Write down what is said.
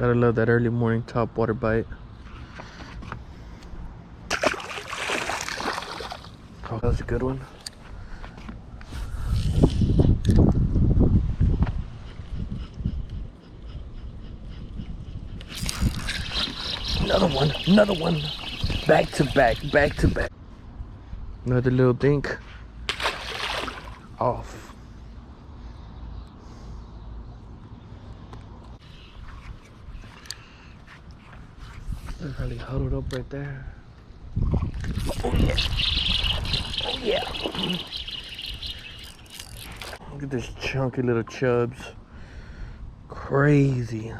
Gotta love that early morning top water bite. Oh, that was a good one. Another one. Back to back. Another little dink. Off. They're probably huddled up right there. Oh yeah. Oh yeah. Look at this chunky little chubs. Crazy.